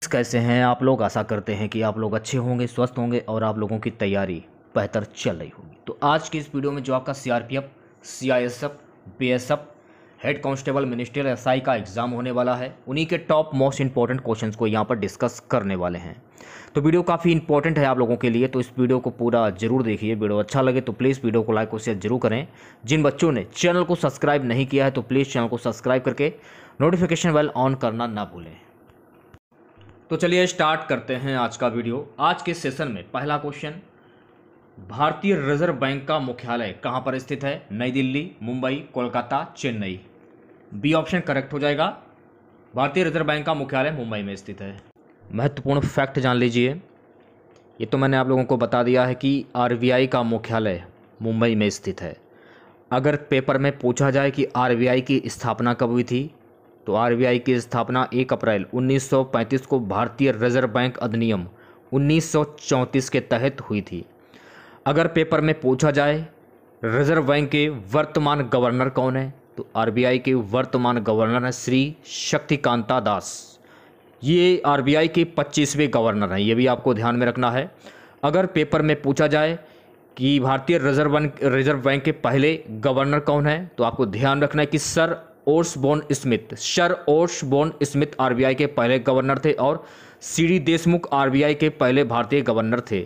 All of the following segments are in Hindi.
कैसे हैं आप लोग। आशा करते हैं कि आप लोग अच्छे होंगे, स्वस्थ होंगे और आप लोगों की तैयारी बेहतर चल रही होगी। तो आज की इस वीडियो में जो आपका CRPF, CISF, BSF, head constable, ministerial SI का एग्जाम होने वाला है, उन्हीं के टॉप मोस्ट इंपॉर्टेंट क्वेश्चंस को यहाँ पर डिस्कस करने वाले हैं। तो वीडियो काफ़ी इंपॉर्टेंट है आप लोगों के लिए, तो इस वीडियो को पूरा जरूर देखिए। वीडियो अच्छा लगे तो प्लीज़ वीडियो को लाइक और शेयर जरूर करें। जिन बच्चों ने चैनल को सब्सक्राइब नहीं किया है तो प्लीज़ चैनल को सब्सक्राइब करके नोटिफिकेशन बेल ऑन करना ना भूलें। तो चलिए स्टार्ट करते हैं आज का वीडियो। आज के सेशन में पहला क्वेश्चन, भारतीय रिजर्व बैंक का मुख्यालय कहां पर स्थित है? New Delhi, Mumbai, Kolkata, Chennai. B option correct हो जाएगा। भारतीय रिजर्व बैंक का मुख्यालय मुंबई में स्थित है। महत्वपूर्ण फैक्ट जान लीजिए, ये तो मैंने आप लोगों को बता दिया है कि आरबीआई का मुख्यालय मुंबई में स्थित है। अगर पेपर में पूछा जाए कि आरबीआई की स्थापना कब हुई थी, तो आरबीआई की स्थापना 1 अप्रैल 1935 को भारतीय रिजर्व बैंक अधिनियम 1934 के तहत हुई थी। अगर पेपर में पूछा जाए रिजर्व बैंक के वर्तमान गवर्नर कौन है, तो आरबीआई के वर्तमान गवर्नर हैं श्री शक्तिकांता दास। ये आरबीआई के 25वें गवर्नर हैं, ये भी आपको ध्यान में रखना है। अगर पेपर में पूछा जाए कि भारतीय रिजर्व बैंक के पहले गवर्नर कौन है, तो आपको ध्यान रखना है कि सर ओर्सबोन स्मिथ आरबीआई के पहले गवर्नर थे और सीडी देशमुख आरबीआई के पहले भारतीय गवर्नर थे।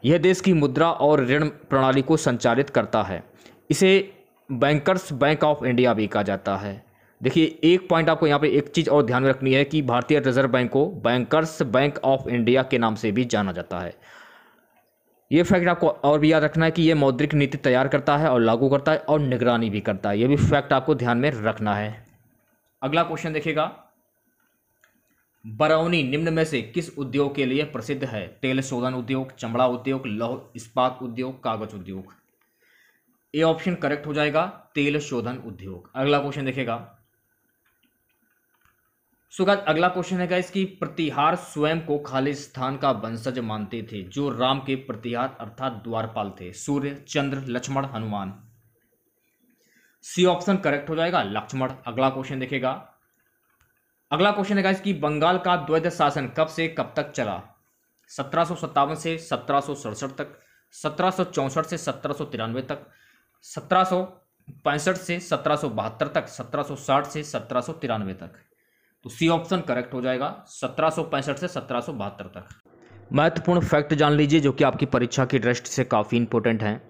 यह देश की मुद्रा और ऋण प्रणाली को संचालित करता है। इसे बैंकर्स बैंक ऑफ इंडिया भी कहा जाता है। देखिए, एक पॉइंट आपको यहाँ पे एक चीज़ और ध्यान में रखनी है कि भारतीय रिजर्व बैंक को बैंकर्स बैंक ऑफ इंडिया के नाम से भी जाना जाता है। ये फैक्ट आपको और भी याद रखना है कि ये मौद्रिक नीति तैयार करता है और लागू करता है और निगरानी भी करता है। ये भी फैक्ट आपको ध्यान में रखना है। अगला क्वेश्चन देखिएगा, बरौनी निम्न में से किस उद्योग के लिए प्रसिद्ध है? तेल शोधन उद्योग, चमड़ा उद्योग, लौह इस्पात उद्योग, कागज उद्योग। ए ऑप्शन करेक्ट हो जाएगा, तेल शोधन उद्योग। अगला क्वेश्चन देखिएगा, अगला क्वेश्चन है इसकी, प्रतिहार स्वयं को खालिस्तान का वंशज मानते थे जो राम के प्रतिहार अर्थात द्वारपाल थे? Surya, Chandra, Lakshman, Hanuman. C option correct हो जाएगा, लक्ष्मण। अगला क्वेश्चन देखिएगा, अगला क्वेश्चन है इसकी, बंगाल का द्वैध शासन कब से कब तक चला? 1757 से 1767 तक, 1764 से 1793 तक, 1765 से 1772 तक, 1760 से 1793 तक। तो सी ऑप्शन करेक्ट हो जाएगा, 1765 से 1772 तक। महत्वपूर्ण फैक्ट जान लीजिए जो कि आपकी परीक्षा की दृष्टि से काफ़ी इंपॉर्टेंट हैं।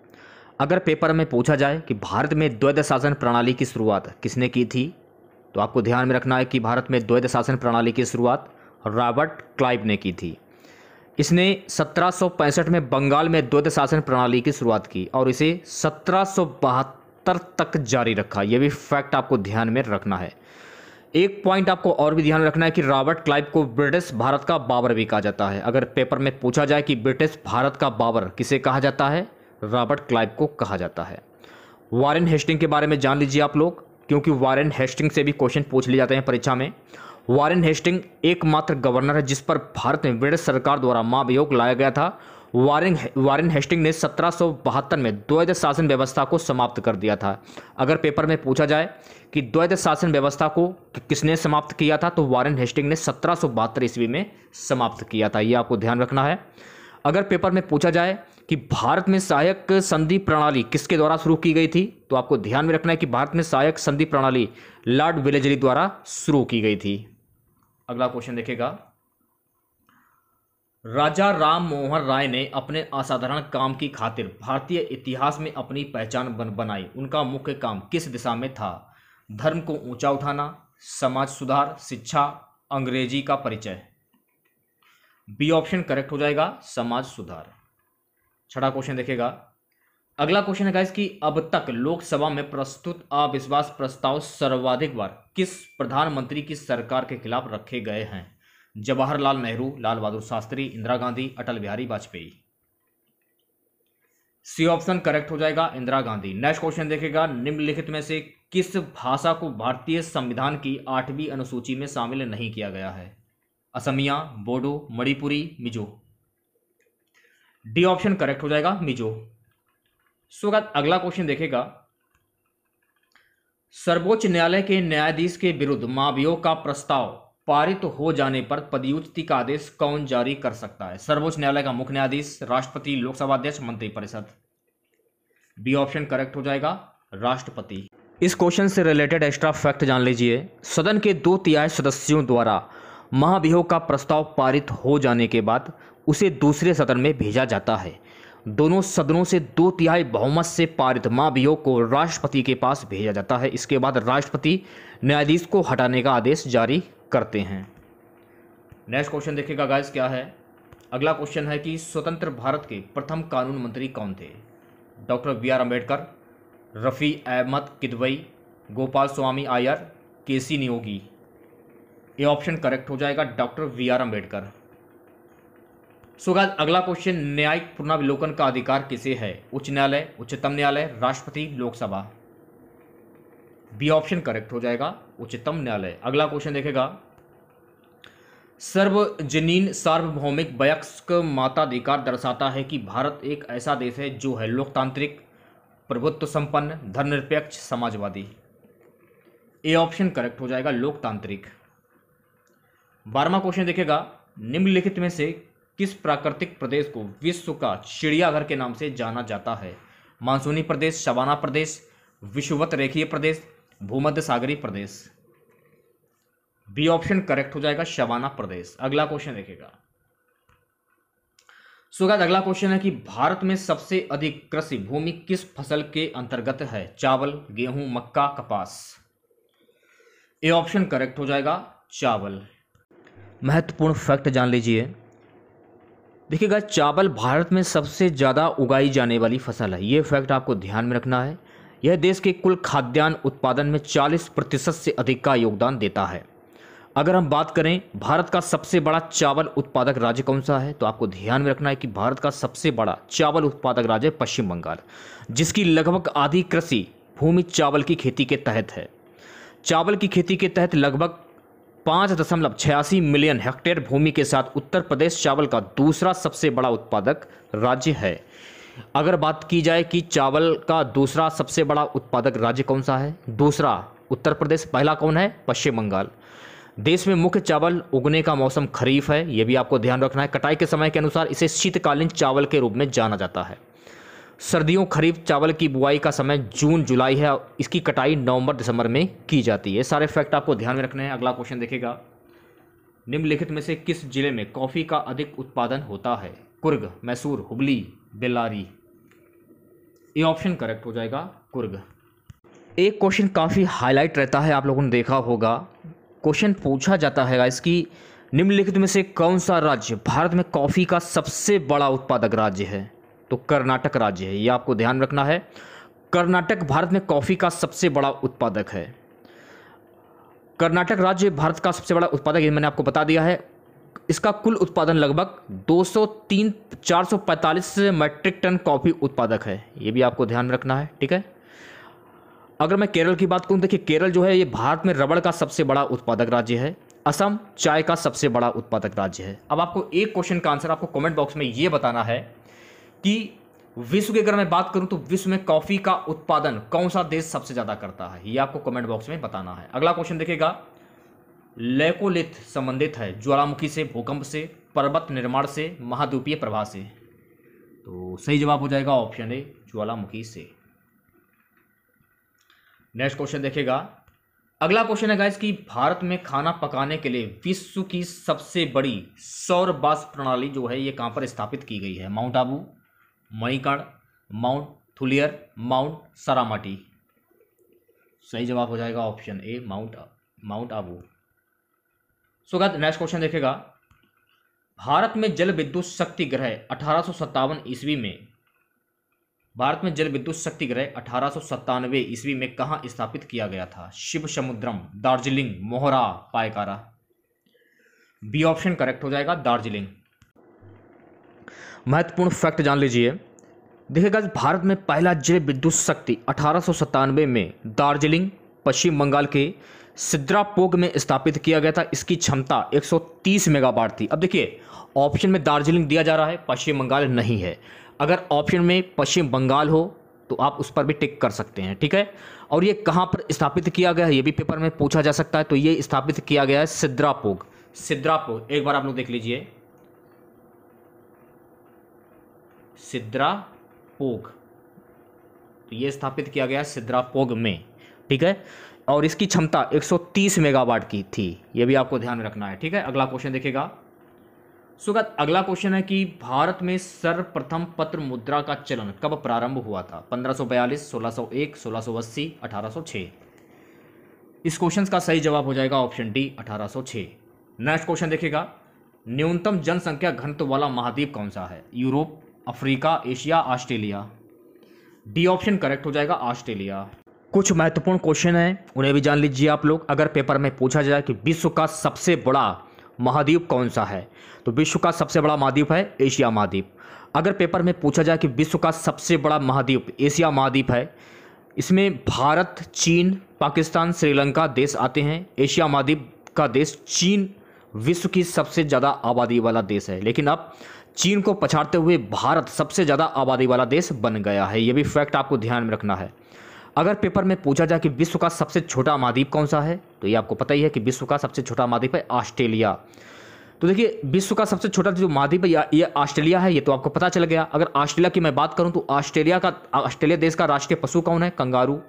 अगर पेपर में पूछा जाए कि भारत में द्वैध शासन प्रणाली की शुरुआत किसने की थी, तो आपको ध्यान में रखना है कि भारत में द्वैध शासन प्रणाली की शुरुआत रॉबर्ट क्लाइव ने की थी। इसने 1765 में बंगाल में द्वैध शासन प्रणाली की शुरुआत की और इसे 1772 तक जारी रखा। यह भी फैक्ट आपको ध्यान में रखना है। एक पॉइंट आपको और भी ध्यान रखना है कि रॉबर्ट क्लाइव को ब्रिटिश भारत का बाबर भी कहा जाता है। अगर पेपर में पूछा जाए कि ब्रिटिश भारत का बाबर किसे कहा जाता है, रॉबर्ट क्लाइव को कहा जाता है। वॉरेन हेस्टिंग के बारे में जान लीजिए आप लोग, क्योंकि वॉरेन हेस्टिंग से भी क्वेश्चन पूछ लिए जाते हैं परीक्षा में। वॉरेन हेस्टिंग एकमात्र गवर्नर है जिस पर भारत में ब्रिटिश सरकार द्वारा महाभियोग लाया गया था। वॉरेन हेस्टिंग ने 1772 में द्वैध शासन व्यवस्था को समाप्त कर दिया था। अगर पेपर में पूछा जाए कि द्वैध शासन व्यवस्था को किसने समाप्त किया था, तो वॉरेन हेस्टिंग ने 1772 ईस्वी में समाप्त किया था। यह आपको ध्यान रखना है। अगर पेपर में पूछा जाए कि भारत में सहायक संधि प्रणाली किसके द्वारा शुरू की गई थी, तो आपको ध्यान में रखना है कि भारत में सहायक संधि प्रणाली लॉर्ड वेलेस्ली द्वारा शुरू की गई थी। अगला क्वेश्चन देखिएगा, राजा राम मोहन राय ने अपने असाधारण काम की खातिर भारतीय इतिहास में अपनी पहचान बनाई। उनका मुख्य काम किस दिशा में था? धर्म को ऊंचा उठाना, समाज सुधार, शिक्षा, अंग्रेजी का परिचय। बी ऑप्शन करेक्ट हो जाएगा, समाज सुधार। छठा क्वेश्चन देखिएगा, अगला क्वेश्चन है इसकी, अब तक लोकसभा में प्रस्तुत अविश्वास प्रस्ताव सर्वाधिक बार किस प्रधानमंत्री की सरकार के खिलाफ रखे गए हैं? Jawaharlal Nehru, Lal Bahadur Shastri, Indira Gandhi, Atal Bihari Vajpayee. C option correct हो जाएगा, इंदिरा गांधी। नेक्स्ट क्वेश्चन देखेगा, निम्नलिखित में से किस भाषा को भारतीय संविधान की 8वीं अनुसूची में शामिल नहीं किया गया है? Asamiya, Bodo, Manipuri, Mizo. D option correct हो जाएगा, मिजो। अगला क्वेश्चन देखेगा, सर्वोच्च न्यायालय के न्यायाधीश के विरुद्ध महाभियोग का प्रस्ताव पारित हो जाने पर पदच्युति का आदेश कौन जारी कर सकता है? सर्वोच्च न्यायालय का मुख्य न्यायाधीश, राष्ट्रपति, लोकसभा अध्यक्ष, मंत्रिपरिषद। बी ऑप्शन करेक्ट हो जाएगा, राष्ट्रपति। इस क्वेश्चन से रिलेटेड एक्स्ट्रा फैक्ट जान लीजिए। सदन के 2/3 सदस्यों द्वारा महाभियोग का प्रस्ताव पारित हो जाने के बाद उसे दूसरे सदन में भेजा जाता है। दोनों सदनों से 2/3 बहुमत से पारित महाभियोग को राष्ट्रपति के पास भेजा जाता है। इसके बाद राष्ट्रपति न्यायाधीश को हटाने का आदेश जारी करते हैं। नेक्स्ट क्वेश्चन देखिएगा गाइस, क्या है अगला क्वेश्चन है कि स्वतंत्र भारत के प्रथम कानून मंत्री कौन थे? डॉक्टर बी.आर. अम्बेडकर, रफ़ी अहमद किदवई, गोपाल स्वामी अय्यर, के.सी. नियोगी। ये ऑप्शन करेक्ट हो जाएगा, doctor B R. Ambedkar. So guys अगला क्वेश्चन, न्यायिक पुनरावलोकन का अधिकार किसे है? उच्च न्यायालय, उच्चतम न्यायालय, राष्ट्रपति, लोकसभा। बी ऑप्शन करेक्ट हो जाएगा, उच्चतम न्यायालय। अगला क्वेश्चन देखेगा, सर्वजनीन सार्वभौमिक वयस्क माताधिकार दर्शाता है कि भारत एक ऐसा देश है जो है लोकतांत्रिक, प्रभुत्व संपन्न, धर्मनिरपेक्ष, समाजवादी। ए ऑप्शन करेक्ट हो जाएगा, लोकतांत्रिक। 12वां क्वेश्चन देखेगा, निम्नलिखित में से किस प्राकृतिक प्रदेश को विश्व का चिड़ियाघर के नाम से जाना जाता है? मानसूनी प्रदेश, सवाना प्रदेश, विषुवत रेखीय प्रदेश, भूमध्य सागरीय प्रदेश। बी ऑप्शन करेक्ट हो जाएगा, सवाना प्रदेश। अगला क्वेश्चन देखेगा, सो गाइस अगला क्वेश्चन है कि भारत में सबसे अधिक कृषि भूमि किस फसल के अंतर्गत है? चावल, गेहूं, मक्का, कपास। ए ऑप्शन करेक्ट हो जाएगा, चावल। महत्वपूर्ण फैक्ट जान लीजिए। देखिएगा, चावल भारत में सबसे ज़्यादा उगाई जाने वाली फसल है। ये फैक्ट आपको ध्यान में रखना है। यह देश के कुल खाद्यान्न उत्पादन में 40% से अधिक का योगदान देता है। अगर हम बात करें भारत का सबसे बड़ा चावल उत्पादक राज्य कौन सा है, तो आपको ध्यान में रखना है कि भारत का सबसे बड़ा चावल उत्पादक राज्य पश्चिम बंगाल, जिसकी लगभग आधी कृषि भूमि चावल की खेती के तहत है। चावल की खेती के तहत लगभग 5.86 मिलियन हेक्टेयर भूमि के साथ उत्तर प्रदेश चावल का दूसरा सबसे बड़ा उत्पादक राज्य है। अगर बात की जाए कि चावल का दूसरा सबसे बड़ा उत्पादक राज्य कौन सा है, दूसरा उत्तर प्रदेश, पहला कौन है? पश्चिम बंगाल। देश में मुख्य चावल उगने का मौसम खरीफ है, यह भी आपको ध्यान रखना है। कटाई के समय के अनुसार इसे शीतकालीन चावल के रूप में जाना जाता है। सर्दियों खरीफ चावल की बुआई का समय जून जुलाई है, इसकी कटाई नवंबर दिसंबर में की जाती है। सारे फैक्ट आपको ध्यान में रखने हैं। अगला क्वेश्चन देखिएगा, निम्नलिखित में से किस जिले में कॉफ़ी का अधिक उत्पादन होता है? कुर्ग, मैसूर, हुबली, बेल्लारी। ये ऑप्शन करेक्ट हो जाएगा, कुर्ग। एक क्वेश्चन काफ़ी हाईलाइट रहता है, आप लोगों ने देखा होगा। क्वेश्चन पूछा जाता है इसकी, निम्नलिखित में से कौन सा राज्य भारत में कॉफ़ी का सबसे बड़ा उत्पादक राज्य है? तो कर्नाटक राज्य है। ये आपको ध्यान रखना है। कर्नाटक भारत में कॉफ़ी का सबसे बड़ा उत्पादक है। कर्नाटक राज्य भारत का सबसे बड़ा उत्पादक, ये मैंने आपको बता दिया है। इसका कुल उत्पादन लगभग 445 मैट्रिक टन कॉफ़ी उत्पादक है। ये भी आपको ध्यान रखना है, ठीक है। अगर मैं केरल की बात करूं, देखिए केरल जो है ये भारत में रबड़ का सबसे बड़ा उत्पादक राज्य है। असम चाय का सबसे बड़ा उत्पादक राज्य है। अब आपको एक क्वेश्चन का आंसर आपको कमेंट बॉक्स में ये बताना है कि विश्व की अगर मैं बात करूं तो विश्व में कॉफ़ी का उत्पादन कौन सा देश सबसे ज़्यादा करता है, ये आपको कमेंट बॉक्स में बताना है। अगला क्वेश्चन देखिएगा, लेकोलिथ संबंधित है ज्वालामुखी से, भूकंप से, पर्वत निर्माण से, महाद्वीपीय प्रवाह से। तो सही जवाब हो जाएगा ऑप्शन ए, ज्वालामुखी से। नेक्स्ट क्वेश्चन देखिएगा, अगला क्वेश्चन है गाइस कि भारत में खाना पकाने के लिए विश्व की सबसे बड़ी सौर वाष्प प्रणाली जो है ये कहाँ पर स्थापित की गई है? Mount Abu, Manikaran, mount Thuillier, mount Saramati. सही जवाब हो जाएगा option A, mount Abu. So guys next question देखिएगा, भारत में जल विद्युत शक्ति ग्रह 1857 ईस्वी में भारत में जल विद्युत शक्ति ग्रह 1897 ईस्वी में कहाँ स्थापित किया गया था? शिव समुद्रम, दार्जिलिंग, मोहरा, पायकारा। बी ऑप्शन करेक्ट हो जाएगा, दार्जिलिंग। महत्वपूर्ण फैक्ट जान लीजिए। देखिएगा, भारत में पहला जल विद्युत शक्ति 1897 में दार्जिलिंग, पश्चिम बंगाल के सिद्रापोग में स्थापित किया गया था। इसकी क्षमता 130 मेगावाट थी। अब देखिए, ऑप्शन में दार्जिलिंग दिया जा रहा है, पश्चिम बंगाल नहीं है। अगर ऑप्शन में पश्चिम बंगाल हो तो आप उस पर भी टिक कर सकते हैं, ठीक है। और ये कहाँ पर स्थापित किया गया है, ये भी पेपर में पूछा जा सकता है। तो ये स्थापित किया गया है सिद्रापोग। सिद्रापोग एक बार आप लोग देख लीजिए, सिद्रापोग, तो ये स्थापित किया गया है सिद्रापोग में, ठीक है। और इसकी क्षमता 130 मेगावाट की थी, ये भी आपको ध्यान में रखना है, ठीक है। अगला क्वेश्चन देखिएगा। सो अगला क्वेश्चन है कि भारत में सर्वप्रथम पत्र मुद्रा का चलन कब प्रारंभ हुआ था? 1542, 1601, 1680, 1806। इस क्वेश्चन का सही जवाब हो जाएगा ऑप्शन डी 1806। नेक्स्ट क्वेश्चन देखिएगा। न्यूनतम जनसंख्या घनत्व वाला महाद्वीप कौन सा है? Europe, Africa, Asia, Australia. D option correct हो जाएगा, ऑस्ट्रेलिया। कुछ महत्वपूर्ण क्वेश्चन हैं, उन्हें भी जान लीजिए आप लोग। अगर पेपर में पूछा जाए कि विश्व का सबसे बड़ा महाद्वीप कौन सा है, तो विश्व का सबसे बड़ा महाद्वीप है एशिया महाद्वीप। अगर पेपर में पूछा जाए कि विश्व का सबसे बड़ा महाद्वीप एशिया महाद्वीप है, इसमें भारत, चीन, पाकिस्तान, श्रीलंका देश आते हैं। एशिया महाद्वीप का देश चीन विश्व की सबसे ज़्यादा आबादी वाला देश है, लेकिन अब चीन को पछाड़ते हुए भारत सबसे ज़्यादा आबादी वाला देश बन गया है। ये भी फैक्ट आपको ध्यान में रखना है। अगर पेपर में पूछा जाए कि विश्व का सबसे छोटा महाद्वीप कौन सा है, तो ये आपको पता ही है कि विश्व का सबसे छोटा महाद्वीप है ऑस्ट्रेलिया। तो देखिए, विश्व का सबसे छोटा जो महाद्वीप है ये ऑस्ट्रेलिया है, ये तो आपको पता चल गया। अगर ऑस्ट्रेलिया की मैं बात करूं तो ऑस्ट्रेलिया देश का राष्ट्रीय पशु कौन है? कंगारू।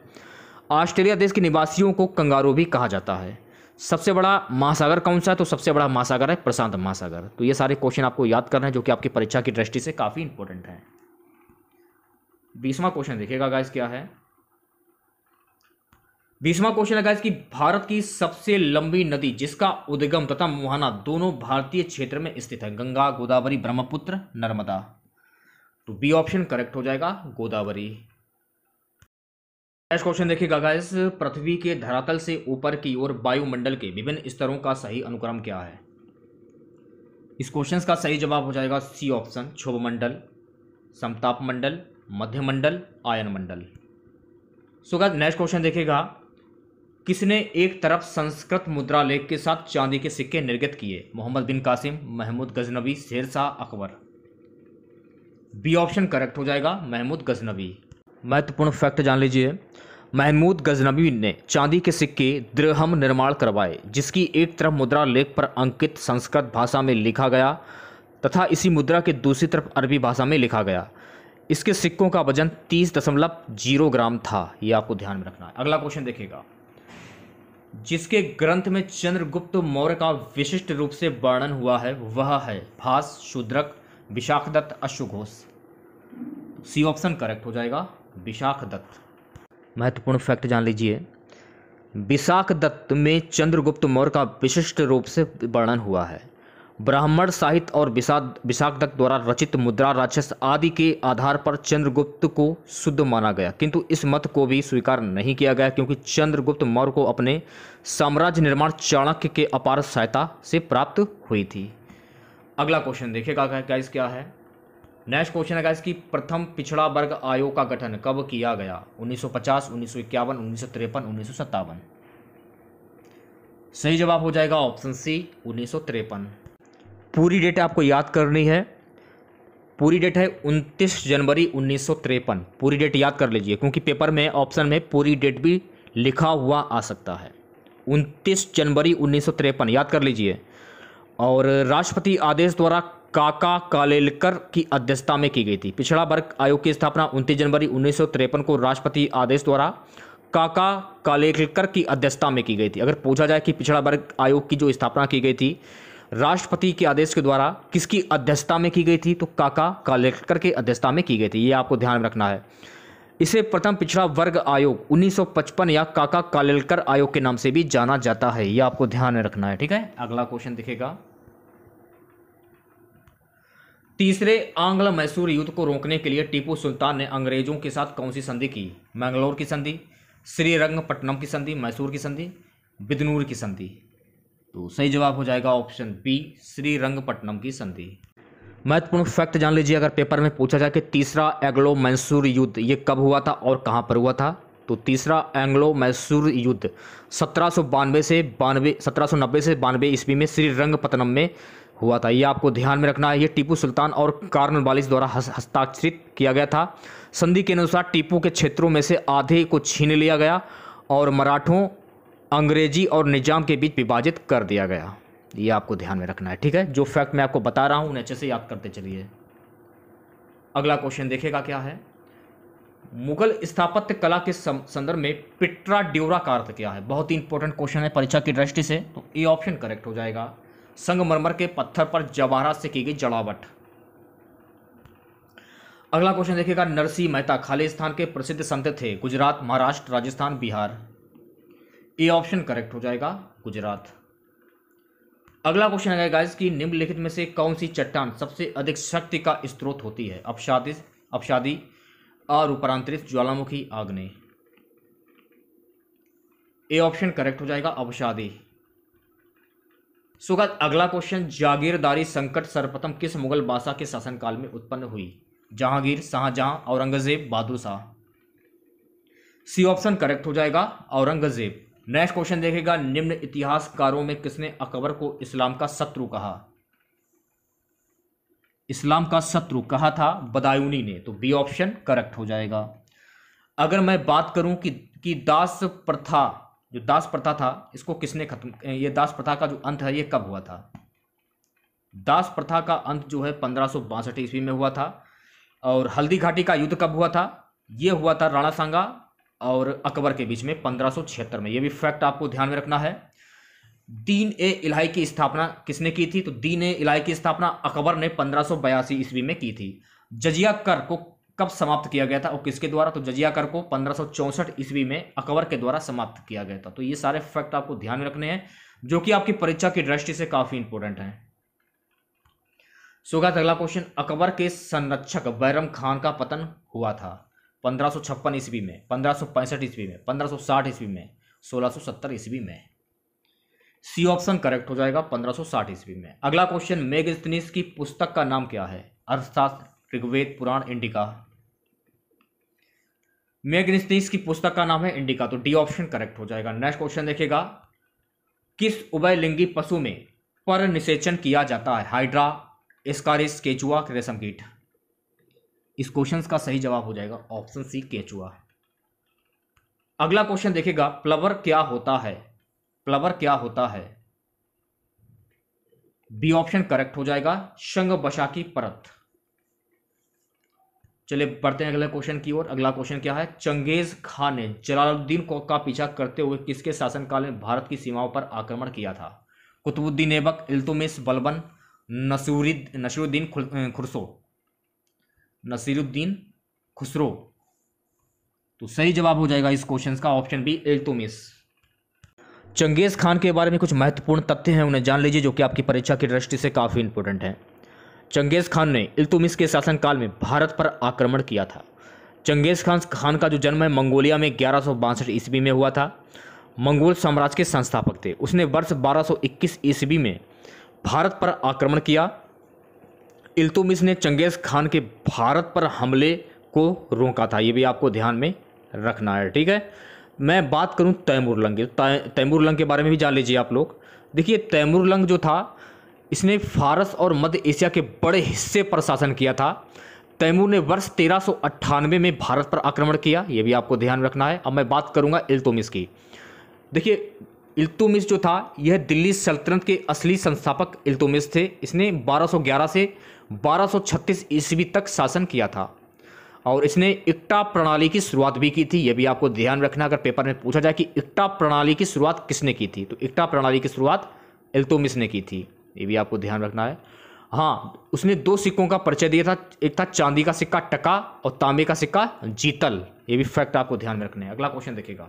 ऑस्ट्रेलिया देश के निवासियों को कंगारू भी कहा जाता है। सबसे बड़ा महासागर कौन सा है? तो सबसे बड़ा महासागर है प्रशांत महासागर। तो ये सारे क्वेश्चन आपको याद करना है, जो कि आपकी परीक्षा की दृष्टि से काफ़ी इंपॉर्टेंट है। 20वां क्वेश्चन देखिएगा गाइस, क्या है? 20वां क्वेश्चन है गाइस कि भारत की सबसे लंबी नदी जिसका उद्गम तथा मुहाना दोनों भारतीय क्षेत्र में स्थित है? गंगा, गोदावरी, ब्रह्मपुत्र, नर्मदा। तो बी ऑप्शन करेक्ट हो जाएगा, गोदावरी। नेक्स्ट क्वेश्चन देखिएगा गाइस। पृथ्वी के धरातल से ऊपर की ओर वायुमंडल के विभिन्न स्तरों का सही अनुक्रम क्या है? इस क्वेश्चन का सही जवाब हो जाएगा सी ऑप्शन, क्षोभमंडल, समतापमंडल, मध्यमंडल, आयनमंडल। सो गाइस नेक्स्ट क्वेश्चन देखिएगा। किसने एक तरफ संस्कृत मुद्रा लेख के साथ चांदी के सिक्के निर्गत किए? Muhammad bin Qasim, Mahmud Ghaznavi, Sher Shah, Akbar. B option correct हो जाएगा, महमूद गजनवी। महत्वपूर्ण फैक्ट जान लीजिए। महमूद गजनवी ने चांदी के सिक्के द्रहम निर्माण करवाए, जिसकी एक तरफ मुद्रा लेख पर अंकित संस्कृत भाषा में लिखा गया तथा इसी मुद्रा के दूसरी तरफ अरबी भाषा में लिखा गया। इसके सिक्कों का वजन 30.0 ग्राम था, ये आपको ध्यान में रखना है। अगला क्वेश्चन देखिएगा। जिसके ग्रंथ में चंद्रगुप्त मौर्य का विशिष्ट रूप से वर्णन हुआ है वह है भास, शूद्रक, विशाखदत्त, अश्वघोष। सी ऑप्शन करेक्ट हो जाएगा, विशाखदत्त। महत्वपूर्ण फैक्ट जान लीजिए। विशाखदत्त में चंद्रगुप्त मौर्य का विशिष्ट रूप से वर्णन हुआ है। ब्राह्मण साहित्य और विशाखदत्त द्वारा रचित मुद्रा राक्षस आदि के आधार पर चंद्रगुप्त को शुद्ध माना गया, किंतु इस मत को भी स्वीकार नहीं किया गया, क्योंकि चंद्रगुप्त मौर्य को अपने साम्राज्य निर्माण चाणक्य के अपार सहायता से प्राप्त हुई थी। अगला क्वेश्चन देखिएगा गाइस, क्या है? नेक्स्ट क्वेश्चन है गाइस कि प्रथम पिछड़ा वर्ग आयोग का गठन कब किया गया? 1950, 1951, 1953, 1957। सही जवाब हो जाएगा ऑप्शन सी, 1953। पूरी डेट आपको याद करनी है। पूरी डेट है 29 जनवरी 1953। पूरी डेट याद कर लीजिए, क्योंकि पेपर में ऑप्शन में पूरी डेट भी लिखा हुआ आ सकता है। 29 जनवरी 1953 याद कर लीजिए। और राष्ट्रपति आदेश द्वारा काका कालेलकर की अध्यक्षता में की गई थी। पिछड़ा वर्ग आयोग की स्थापना 29 जनवरी 1953 को राष्ट्रपति आदेश द्वारा काका कालेलकर की अध्यक्षता में की गई थी। अगर पूछा जाए कि पिछड़ा वर्ग आयोग की जो स्थापना की गई थी राष्ट्रपति के आदेश के द्वारा किसकी अध्यक्षता में की गई थी, तो काका कालेलकर के अध्यक्षता में की गई थी। ये आपको ध्यान में रखना है। इसे प्रथम पिछड़ा वर्ग आयोग 1955 या काका कालेलकर आयोग के नाम से भी जाना जाता है। ये आपको ध्यान में रखना है, ठीक है। अगला क्वेश्चन दिखेगा। तीसरे आंग्ल मैसूर युद्ध को रोकने के लिए टीपू सुल्तान ने अंग्रेजों के साथ कौन सी संधि की? मैंगलोर की संधि, श्रीरंगपट्टनम की संधि, मैसूर की संधि, बिदनूर की संधि। तो सही जवाब हो जाएगा ऑप्शन बी, श्रीरंगपट्टनम की संधि। महत्वपूर्ण फैक्ट जान लीजिए। अगर पेपर में पूछा जाए कि तीसरा एंग्लो मैसूर युद्ध ये कब हुआ था और कहां पर हुआ था, तो तीसरा एंग्लो मैसूर युद्ध 1790 से 92 ईस्वी में श्रीरंगपट्टनम में हुआ था। ये आपको ध्यान में रखना है। ये टीपू सुल्तान और कॉर्नवालिस द्वारा हस्ताक्षरित किया गया था। संधि के अनुसार टीपू के क्षेत्रों में से आधे को छीन लिया गया और मराठों, अंग्रेजी और निजाम के बीच विभाजित कर दिया गया। ये आपको ध्यान में रखना है, ठीक है। जो फैक्ट मैं आपको बता रहा हूँ उन्हें अच्छे से याद करते चलिए। अगला क्वेश्चन देखिएगा क्या है। मुगल स्थापत्य कला के संदर्भ में पिट्रा ड्यूरा का अर्थ क्या है? बहुत ही इंपॉर्टेंट क्वेश्चन है परीक्षा की दृष्टि से, तो ए ऑप्शन करेक्ट हो जाएगा। संगमरमर के पत्थर पर जवाहरात से की गई जड़ावट। अगला क्वेश्चन देखिएगा। नरसिंह मेहता खालिस्तान के प्रसिद्ध संत थे। Gujarat, Maharashtra, Rajasthan, Bihar. A option correct हो जाएगा, गुजरात। अगला क्वेश्चन है गाइस कि निम्नलिखित में से कौन सी चट्टान सबसे अधिक शक्ति का स्रोत होती है? अपशादी, अरूपांतरित, ज्वालामुखी, आग्नेय। ए ऑप्शन करेक्ट हो जाएगा, अपशादी। सो गाइस अगला क्वेश्चन, जागीरदारी संकट सर्वप्रथम किस मुगल बादशाह के शासनकाल में उत्पन्न हुई? जहांगीर, शाहजहां, औरंगजेब, बहादुर शाह। सी ऑप्शन करेक्ट हो जाएगा, औरंगजेब। नेक्स्ट क्वेश्चन देखेगा। निम्न इतिहासकारों में किसने अकबर को इस्लाम का शत्रु कहा? इस्लाम का शत्रु कहा था बदायूनी ने, तो बी ऑप्शन करेक्ट हो जाएगा। अगर मैं बात करूं कि दास प्रथा, जो दास प्रथा था इसको किसने खत्म, ये दास प्रथा का जो अंत है ये कब हुआ था? दास प्रथा का अंत जो है 1562 ईस्वी में हुआ था। और हल्दी घाटी का युद्ध कब हुआ था? ये हुआ था राणा सांगा और अकबर के बीच में 1576 में। ये भी फैक्ट आपको ध्यान में रखना है। दीन ए इलाही की स्थापना किसने की थी? तो दीन ए इलाही की स्थापना अकबर ने 1582 ईस्वी में की थी। जजिया कर को कब समाप्त किया गया था और किसके द्वारा? तो जजिया कर को 1564 ईस्वी में अकबर के द्वारा समाप्त किया गया था। तो ये सारे फैक्ट आपको ध्यान में रखने हैं जो कि आपकी परीक्षा की दृष्टि से काफी इंपॉर्टेंट है। सोगा अगला क्वेश्चन, अकबर के संरक्षक बैरम खान का पतन हुआ था 1556 ईस्वी में, 1565 ईस्वी में, 1560 ईस्वी में, 1670 ईस्वी में। सी ऑप्शन करेक्ट हो जाएगा, 1560 ईस्वी में। अगला क्वेश्चन, मेगस्थनीज की पुस्तक का नाम क्या है? अर्थशास्त्र, ऋग्वेद, पुराण, इंडिका। मेगस्थनीज की पुस्तक का नाम है इंडिका, तो डी ऑप्शन करेक्ट हो जाएगा। नेक्स्ट क्वेश्चन देखिएगा। किस उभयलिंगी पशु में पर निषेचन किया जाता है? हाइड्रा, एस्कारिस, केचुआ, रेशम कीट। इस क्वेश्चन का सही जवाब हो जाएगा ऑप्शन सी, केचुआ। अगला क्वेश्चन देखिएगा। प्लवर क्या होता है? प्लवर क्या होता है? बी ऑप्शन करेक्ट हो जाएगा, शंग बशा की परत। चलिए बढ़ते हैं अगले क्वेश्चन की ओर। अगला क्वेश्चन क्या है? चंगेज खान ने जलालुद्दीन का पीछा करते हुए किसके शासनकाल में भारत की सीमाओं पर आक्रमण किया था? कुतुबुद्दीन ऐबक, इल्तुतमिश, बलबन, नसीरुद्दीन खुसरो। तो सही जवाब हो जाएगा इस क्वेश्चन का option B, Iltutmish. Changez Khan के बारे में कुछ महत्वपूर्ण तथ्य हैं, उन्हें जान लीजिए जो कि आपकी परीक्षा की दृष्टि से काफी इंपॉर्टेंट है। चंगेज खान ने इल्तुतमिश के शासनकाल में भारत पर आक्रमण किया था। चंगेज खान का जो जन्म है मंगोलिया में 1162 ईस्वी में हुआ था। मंगोल साम्राज्य के संस्थापक थे। उसने वर्ष 1221 ईस्वी में भारत पर आक्रमण किया। इल्तुतमिश ने चंगेज खान के भारत पर हमले को रोका था। ये भी आपको ध्यान में रखना है, ठीक है। मैं बात करूं तैमूरलंग की, तैमूरलंग के बारे में भी जान लीजिए आप लोग। देखिए तैमूरलंग जो था इसने फारस और मध्य एशिया के बड़े हिस्से पर शासन किया था। तैमूर ने वर्ष 1398 में भारत पर आक्रमण किया, ये भी आपको ध्यान रखना है। अब मैं बात करूंगा इल्तुतमिश की। देखिए इल्तुतमिश जो था यह दिल्ली सल्तनत के असली संस्थापक इल्तुतमिश थे। इसने 1211 से 1236 ईस्वी तक शासन किया था और इसने इक्टा प्रणाली की शुरुआत भी की थी। यह भी आपको ध्यान रखना, अगर पेपर में पूछा जाए कि इक्टा प्रणाली की शुरुआत किसने की थी, तो इक्टा प्रणाली की शुरुआत इल्तुतमिश ने की थी। ये भी आपको ध्यान रखना है। हाँ, उसने 2 सिक्कों का परिचय दिया था, एक था चांदी का सिक्का टका और तांबे का सिक्का जीतल। ये भी फैक्ट आपको ध्यान में रखना है। अगला क्वेश्चन देखिएगा।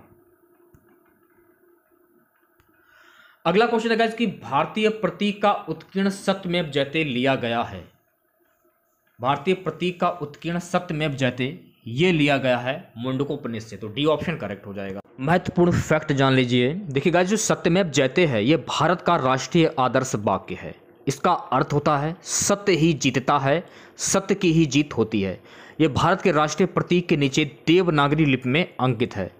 अगला क्वेश्चन है कि भारतीय प्रतीक का उत्कीर्ण सत्यमेव जयते लिया गया है। भारतीय प्रतीक का उत्कीर्ण सत्यमेव जयते ये लिया गया है मुंडकोपनिषद से, तो डी ऑप्शन करेक्ट हो जाएगा। महत्वपूर्ण फैक्ट जान लीजिए। देखिए गाइस, जो सत्यमेव जयते है ये भारत का राष्ट्रीय आदर्श वाक्य है। इसका अर्थ होता है सत्य ही जीतता है, सत्य की ही जीत होती है। ये भारत के राष्ट्रीय प्रतीक के नीचे देवनागरी लिपि में अंकित है।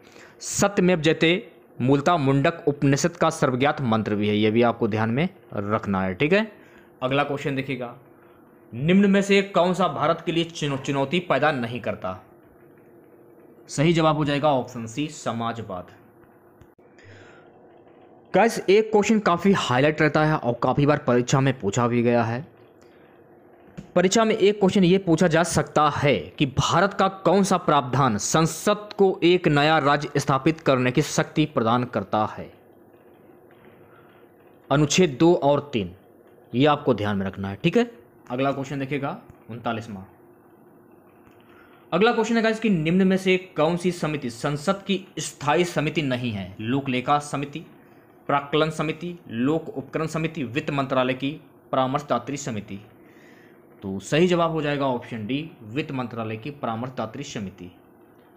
सत्यमेव जयते मूलतः मुंडक उपनिषद का सर्वज्ञात मंत्र भी है, यह भी आपको ध्यान में रखना है, ठीक है। अगला क्वेश्चन देखिएगा, निम्न में से कौन सा भारत के लिए चुनौती पैदा नहीं करता? सही जवाब हो जाएगा ऑप्शन सी, समाजवाद। गाइस एक क्वेश्चन काफ़ी हाईलाइट रहता है और काफ़ी बार परीक्षा में पूछा भी गया है। परीक्षा में एक क्वेश्चन ये पूछा जा सकता है कि भारत का कौन सा प्रावधान संसद को एक नया राज्य स्थापित करने की शक्ति प्रदान करता है? अनुच्छेद 2 और 3, ये आपको ध्यान में रखना है, ठीक है। अगला क्वेश्चन देखिएगा 39वां। अगला क्वेश्चन है गाइस कि निम्न में से कौन सी समिति संसद की स्थायी समिति नहीं है? लोक लेखा समिति, प्राक्कलन समिति, लोक उपकरण समिति, वित्त मंत्रालय की परामर्शदात्री समिति। तो सही जवाब हो जाएगा ऑप्शन डी, वित्त मंत्रालय की परामर्शदात्री समिति।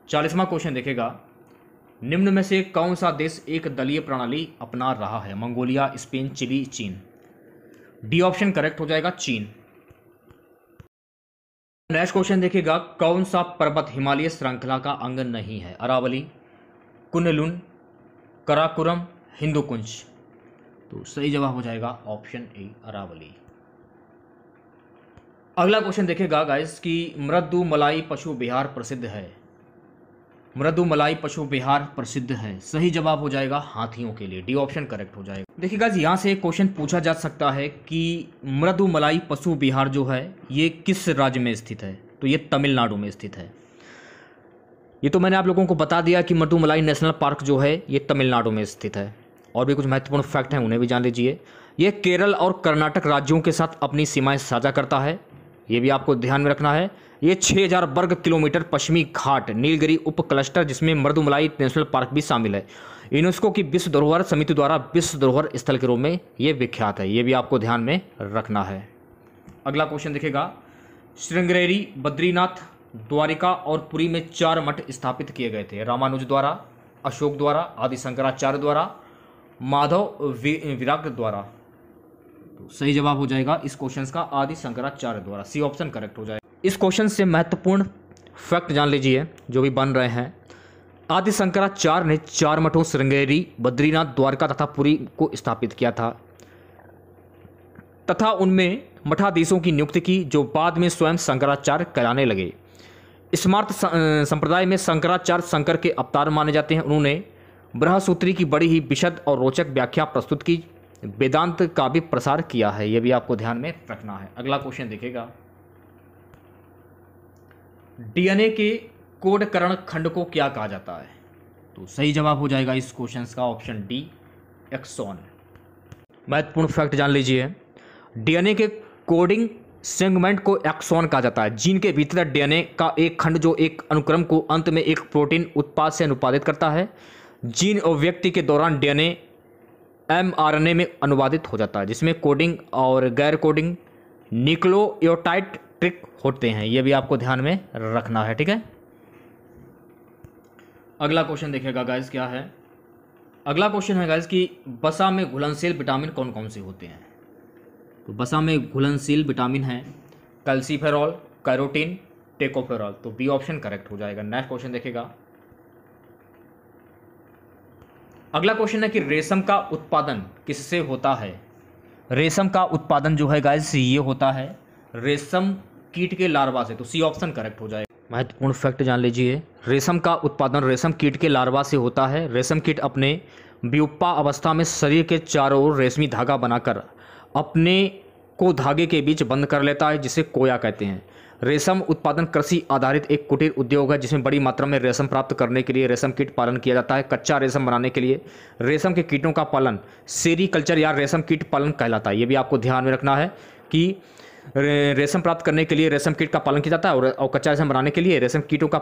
40वां क्वेश्चन देखेगा, निम्न में से कौन सा देश एक दलीय प्रणाली अपना रहा है? मंगोलिया, स्पेन, चिली, चीन। डी ऑप्शन करेक्ट हो जाएगा, चीन। नेक्स्ट क्वेश्चन देखिएगा, कौन सा पर्वत हिमालय श्रृंखला का अंग नहीं है? अरावली, कुनलुन, कराकोरम, हिंदुकुंज। तो सही जवाब हो जाएगा ऑप्शन ए, अरावली। अगला क्वेश्चन देखिएगा गाइस कि मृदुमलाई पशु विहार प्रसिद्ध है। मृदुमलाई पशु विहार प्रसिद्ध है, सही जवाब हो जाएगा हाथियों के लिए। डी ऑप्शन करेक्ट हो जाएगा। देखिए गाइस यहाँ से एक क्वेश्चन पूछा जा सकता है कि मृदुमलाई पशु विहार जो है ये किस राज्य में स्थित है? तो ये तमिलनाडु में स्थित है। ये तो मैंने आप लोगों को बता दिया कि मृदुमलाई नेशनल पार्क जो है ये तमिलनाडु में स्थित है। और भी कुछ महत्वपूर्ण फैक्ट हैं उन्हें भी जान लीजिए। ये केरल और कर्नाटक राज्यों के साथ अपनी सीमाएं साझा करता है, ये भी आपको ध्यान में रखना है। ये 6000 वर्ग किलोमीटर पश्चिमी घाट नीलगिरी उप क्लस्टर जिसमें मृदुमलाई नेशनल पार्क भी शामिल है, यूनेस्को की विश्व धरोहर समिति द्वारा विश्व धरोहर स्थल के रूप में ये विख्यात है, ये भी आपको ध्यान में रखना है। अगला क्वेश्चन देखिएगा, श्रृंगेरी, बद्रीनाथ, द्वारिका और पुरी में 4 मठ स्थापित किए गए थे। रामानुज द्वारा, अशोक द्वारा, आदि शंकराचार्य द्वारा, माधव विराग द्वारा। तो सही जवाब हो जाएगा इस क्वेश्चन का आदि शंकराचार्य द्वारा। सी ऑप्शन करेक्ट हो जाएगा। इस क्वेश्चन से महत्वपूर्ण फैक्ट जान लीजिए जो भी बन रहे हैं। आदि शंकराचार्य ने 4 मठों श्रृंगेरी, बद्रीनाथ, द्वारका तथा पुरी को स्थापित किया था तथा उनमें मठाधीशों की नियुक्ति की जो बाद में स्वयं शंकराचार्य कहलाने लगे। स्मार्त संप्रदाय में शंकराचार्य शंकर के अवतार माने जाते हैं। उन्होंने ब्रह्मसूत्री की बड़ी ही विशद और रोचक व्याख्या प्रस्तुत की, वेदांत का भी प्रसार किया है, यह भी आपको ध्यान में रखना है। अगला क्वेश्चन देखिएगा, डीएनए के कोडकरण खंड को क्या कहा जाता है? तो सही जवाब हो जाएगा इस क्वेश्चन का ऑप्शन डी, एक्सॉन। महत्वपूर्ण फैक्ट जान लीजिए, डीएनए के कोडिंग सेगमेंट को एक्सॉन कहा जाता है। जीन के भीतर डीएनए का एक खंड जो एक अनुक्रम को अंत में एक प्रोटीन उत्पाद से अनुपादित करता है। जीन और व्यक्ति के दौरान डीएनए एमआरएनए में अनुवादित हो जाता है जिसमें कोडिंग और गैर कोडिंग न्यूक्लियोटाइड ट्रिक होते हैं, यह भी आपको ध्यान में रखना है, ठीक है। अगला क्वेश्चन देखिएगा गाइस क्या है। अगला क्वेश्चन है गाइस कि वसा में घुलनशील विटामिन कौन कौन से होते हैं? तो वसा में घुलनशील विटामिन है कैल्सीफेरॉल, कैरोटीन, टेकोफेरॉल। तो बी ऑप्शन करेक्ट हो जाएगा। नेक्स्ट क्वेश्चन देखिएगा। अगला क्वेश्चन है कि रेशम का उत्पादन किससे होता है? रेशम का उत्पादन जो है गाइस ये होता है रेशम कीट के लार्वा से। तो सी ऑप्शन करेक्ट हो जाएगा। महत्वपूर्ण फैक्ट जान लीजिए, रेशम का उत्पादन रेशम कीट के लार्वा से होता है। रेशम कीट अपने प्यूपा अवस्था में शरीर के चारों ओर रेशमी धागा बनाकर अपने को धागे के बीच बंद कर लेता है जिसे कोया कहते हैं। रेशम उत्पादन कृषि आधारित एक कुटीर उद्योग है जिसमें बड़ी मात्रा में रेशम प्राप्त करने के लिए रेशम कीट पालन किया जाता है। कच्चा रेशम बनाने के लिए रेशम के कीटों का पालन सेरीकल्चर या रेशम कीट पालन कहलाता है। ये भी आपको ध्यान में रखना है कि रेशम प्राप्त करने के लिए रेशम कीट का पालन किया जाता है और कच्चा रेशम बनाने के लिए रेशम कीटों का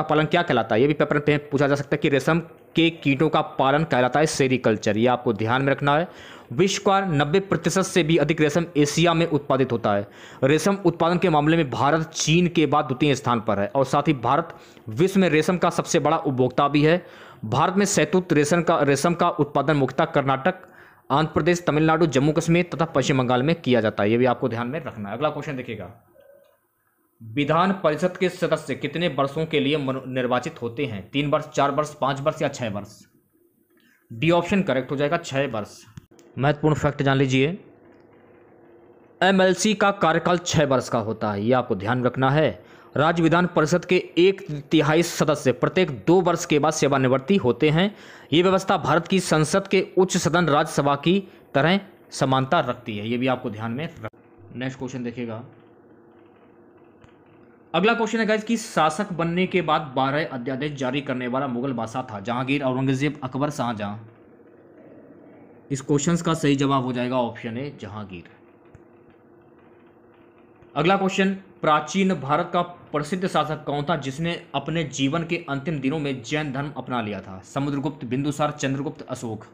पालन क्या कहलाता है? ये भी पेपर में पूछा जा सकता है कि रेशम के कीटों का पालन कहलाता है सेरीकल्चर। ये आपको ध्यान में रखना है। विश्व का 90% से भी अधिक रेशम एशिया में उत्पादित होता है। रेशम उत्पादन के मामले में भारत चीन के बाद द्वितीय स्थान पर है और साथ ही भारत विश्व में रेशम का सबसे बड़ा उपभोक्ता भी है। भारत में शहतूत रेशम का उत्पादन मुख्यतः कर्नाटक, आंध्र प्रदेश, तमिलनाडु, जम्मू कश्मीर तथा पश्चिम बंगाल में किया जाता है। यह भी आपको ध्यान में रखना है। अगला क्वेश्चन देखिएगा, विधान परिषद के सदस्य कितने वर्षों के लिए निर्वाचित होते हैं? 3 वर्ष, 4 वर्ष, 5 वर्ष या 6 वर्ष? डी ऑप्शन करेक्ट हो जाएगा, 6 वर्ष। महत्वपूर्ण फैक्ट जान लीजिए, एमएलसी का कार्यकाल 6 वर्ष का होता है, ये आपको ध्यान रखना है। राज्य विधान परिषद के 1/3 सदस्य प्रत्येक 2 वर्ष के बाद सेवानिवृत्ति होते हैं। ये व्यवस्था भारत की संसद के उच्च सदन राज्यसभा की तरह समानता रखती है, ये भी आपको ध्यान में रख। नेक्स्ट क्वेश्चन देखिएगा। अगला क्वेश्चन है गाइस कि शासक बनने के बाद 12 अध्यादेश जारी करने वाला मुगल बादशाह था? जहांगीर, औरंगजेब, अकबर, शाहजहां। इस क्वेश्चन का सही जवाब हो जाएगा ऑप्शन ए जहांगीर। अगला क्वेश्चन, प्राचीन भारत का प्रसिद्ध शासक कौन था जिसने अपने जीवन के अंतिम दिनों में जैन धर्म अपना लिया था? समुद्रगुप्त, बिंदुसार, चंद्रगुप्त, अशोक।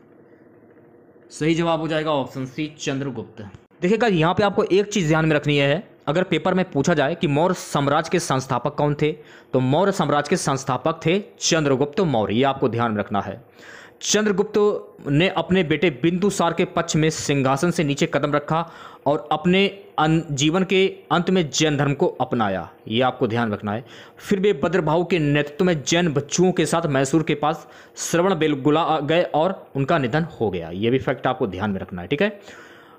सही जवाब हो जाएगा ऑप्शन सी चंद्रगुप्त। देखिएगा यहाँ पे आपको एक चीज ध्यान में रखनी है, अगर पेपर में पूछा जाए कि मौर्य साम्राज्य के संस्थापक कौन थे, तो मौर्य साम्राज्य के संस्थापक थे चंद्रगुप्त मौर्य, ये आपको ध्यान में रखना है। चंद्रगुप्त ने अपने बेटे बिंदुसार के पक्ष में सिंहासन से नीचे कदम रखा और अपने जीवन के अंत में जैन धर्म को अपनाया, ये आपको ध्यान रखना है। फिर वे भद्रभाहु के नेतृत्व में जैन भिक्षुओं के साथ मैसूर के पास श्रवणबेलगोला गए और उनका निधन हो गया, ये भी फैक्ट आपको ध्यान में रखना है, ठीक है।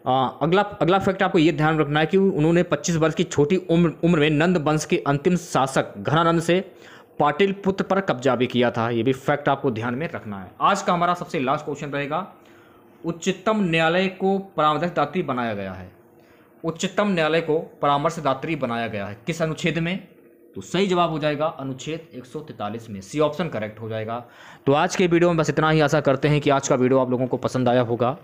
अगला फैक्ट आपको ये ध्यान रखना है कि उन्होंने 25 वर्ष की छोटी उम्र में नंद वंश के अंतिम शासक घनानंद से पाटिल पुत्र पर कब्जा भी किया था, ये भी फैक्ट आपको ध्यान में रखना है। आज का हमारा सबसे लास्ट क्वेश्चन रहेगा, उच्चतम न्यायालय को परामर्शदात्री बनाया गया है? उच्चतम न्यायालय को परामर्शदात्री बनाया गया है किस अनुच्छेद में? तो सही जवाब हो जाएगा अनुच्छेद 143 में, सी ऑप्शन करेक्ट हो जाएगा। तो आज के वीडियो में बस इतना ही। आशा करते हैं कि आज का वीडियो आप लोगों को पसंद आया होगा।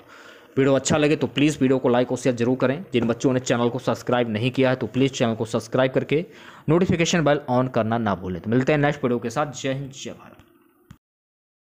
वीडियो अच्छा लगे तो प्लीज़ वीडियो को लाइक और शेयर जरूर करें। जिन बच्चों ने चैनल को सब्सक्राइब नहीं किया है तो प्लीज़ चैनल को सब्सक्राइब करके नोटिफिकेशन बेल ऑन करना ना भूलें। तो मिलते हैं नेक्स्ट वीडियो के साथ। जय हिंद, जय भारत।